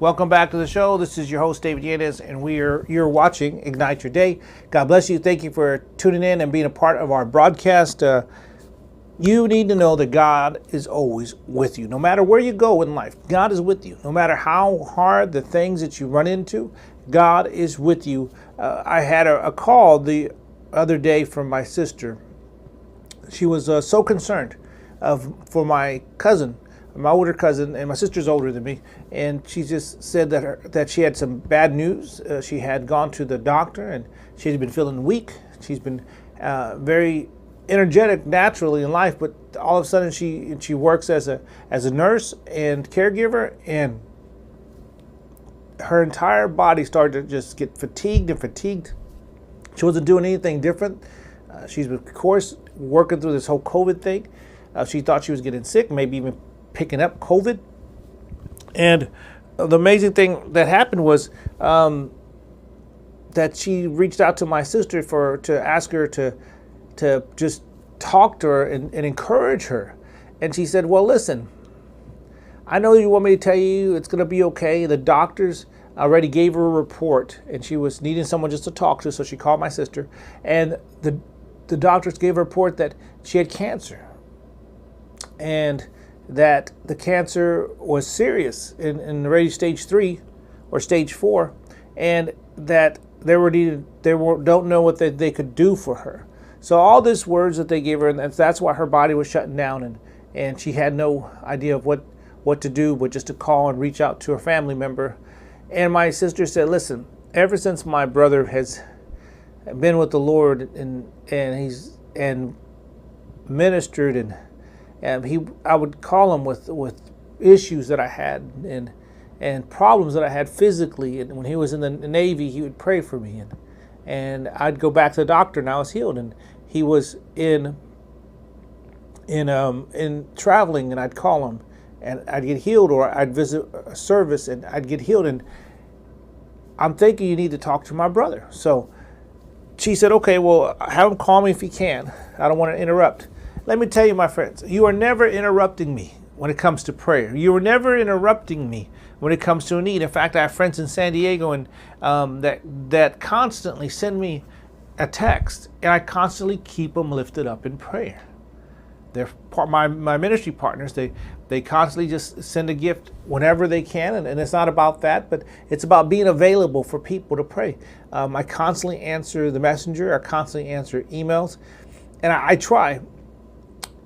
Welcome back to the show. This is your host, David Yanez, and you're watching Ignite Your Day. God bless you. Thank you for tuning in and being a part of our broadcast. You need to know that God is always with you. No matter where you go in life, God is with you. No matter how hard the things that you run into, God is with you. I had a call the other day from my sister. She was so concerned for my cousin, my older cousin, and my sister's older than me, and she just said that she had some bad news. She had gone to the doctor, and she had been feeling weak. She's been very energetic naturally in life, but all of a sudden she works as a nurse and caregiver, and her entire body started to just get fatigued. She wasn't doing anything different. She's, of course, working through this whole COVID thing. She thought she was getting sick, maybe even picking up COVID. And the amazing thing that happened was that she reached out to my sister to ask her to just talk to her and encourage her. And she said, well, listen, I know you want me to tell you it's going to be okay. The doctors already gave her a report, and she was needing someone just to talk to, so she called my sister. And the doctors gave her a report that she had cancer, and that the cancer was serious in already stage 3 or stage 4, and that don't know what they could do for her. So all these words that they gave her, and that's why her body was shutting down, and she had no idea of what to do, but just to call and reach out to her family member. And my sister said, listen, ever since my brother has been with the Lord and he's ministered, and I would call him with issues that I had and problems that I had physically. And when he was in the Navy, he would pray for me, and I'd go back to the doctor, and I was healed. And he was in traveling, and I'd call him, and I'd get healed, or I'd visit a service and I'd get healed. And I'm thinking you need to talk to my brother. So she said, okay, well, have him call me if he can. I don't want to interrupt. Let me tell you, my friends, you are never interrupting me when it comes to prayer. You are never interrupting me when it comes to a need. In fact, I have friends in San Diego and that constantly send me a text, and I constantly keep them lifted up in prayer. They're my ministry partners. They constantly just send a gift whenever they can, and it's not about that, but it's about being available for people to pray. I constantly answer the messenger. I constantly answer emails, and I try.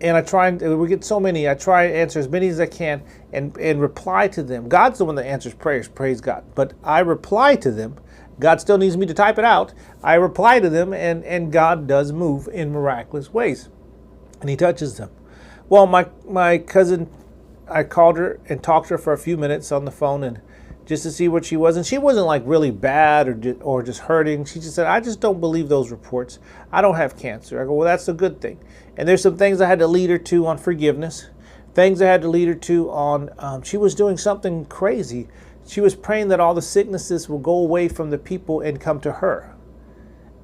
And we get so many. I try to answer as many as I can and reply to them. God's the one that answers prayers, praise God. But I reply to them. God still needs me to type it out. I reply to them, and God does move in miraculous ways, and he touches them. Well, my cousin, I called her and talked to her for a few minutes on the phone, and just to see what she was. And she wasn't like really bad or just hurting. She just said, I just don't believe those reports. I don't have cancer. I go, well, that's a good thing. And there's some things I had to lead her to on forgiveness. Things I had to lead her to on, she was doing something crazy. She was praying that all the sicknesses will go away from the people and come to her.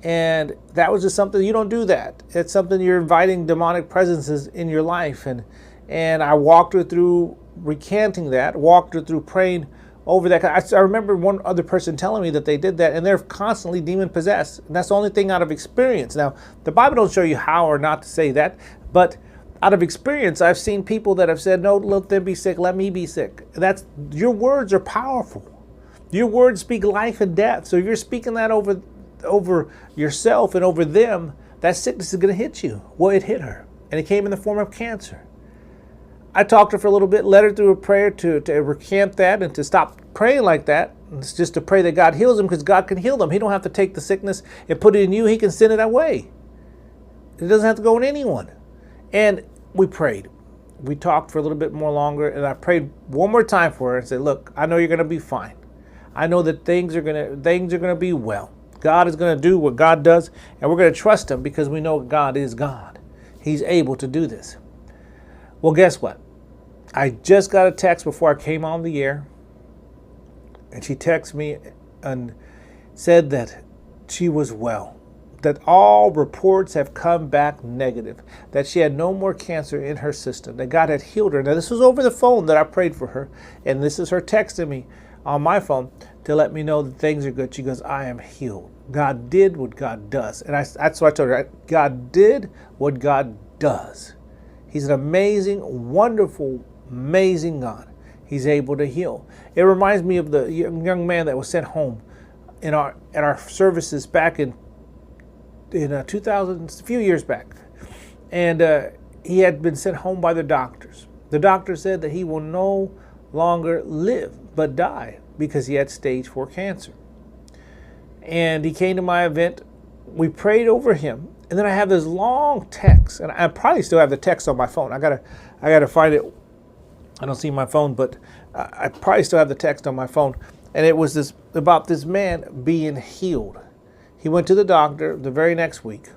And that was just something, you don't do that. It's something you're inviting demonic presences in your life. And I walked her through recanting that, walked her through praying over that. I remember one other person telling me that they did that, and they're constantly demon possessed. And that's the only thing out of experience. Now, the Bible don't show you how or not to say that, but out of experience, I've seen people that have said, no, let them be sick, let me be sick. Your words are powerful. Your words speak life and death. So if you're speaking that over yourself and over them, that sickness is going to hit you. Well, it hit her, and it came in the form of cancer. I talked to her for a little bit, led her through a prayer to recant that and to stop praying like that. It's just to pray that God heals them, because God can heal them. He don't have to take the sickness and put it in you. He can send it away. It doesn't have to go in anyone. And we prayed. We talked for a little bit more longer, and I prayed one more time for her and said, look, I know you're going to be fine. I know that things are going to be well. God is going to do what God does, and we're going to trust him because we know God is God. He's able to do this. Well, guess what? I just got a text before I came on the air, and she texted me and said that she was well, that all reports have come back negative, that she had no more cancer in her system, that God had healed her. Now, this was over the phone that I prayed for her, and this is her texting me on my phone to let me know that things are good. She goes, I am healed. God did what God does. And that's what I told her. God did what God does. He's an amazing, wonderful, amazing God. He's able to heal. It reminds me of the young man that was sent home at our services back in 2000, a few years back. And he had been sent home by the doctors. The doctor said that he will no longer live, but die, because he had stage 4 cancer. And he came to my event. We prayed over him. And then I have this long text, and I probably still have the text on my phone. I gotta find it. I don't see my phone, but I probably still have the text on my phone. And it was about this man being healed. He went to the doctor the very next week.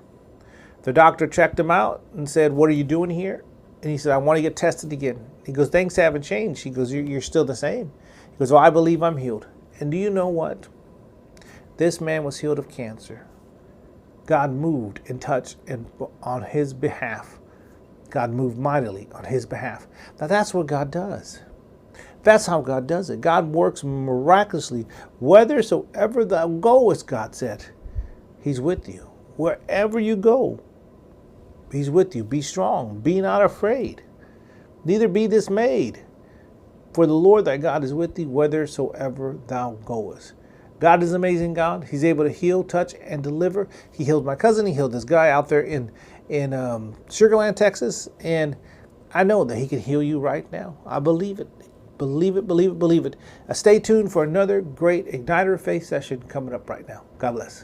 The doctor checked him out and said, what are you doing here? And he said, I want to get tested again. He goes, things haven't changed. He goes, you're still the same. He goes, well, I believe I'm healed. And do you know what? This man was healed of cancer. God moved and touched on his behalf. God moved mightily on his behalf. Now that's what God does. That's how God does it. God works miraculously. Whithersoever thou goest, God said, he's with you. Wherever you go, he's with you. Be strong. Be not afraid. Neither be dismayed. For the Lord thy God is with thee whithersoever thou goest. God is an amazing God. He's able to heal, touch, and deliver. He healed my cousin. He healed this guy out there in Sugar Land, Texas. And I know that he can heal you right now. I believe it. Believe it, believe it, believe it. Stay tuned for another great Igniter of Faith session coming up right now. God bless.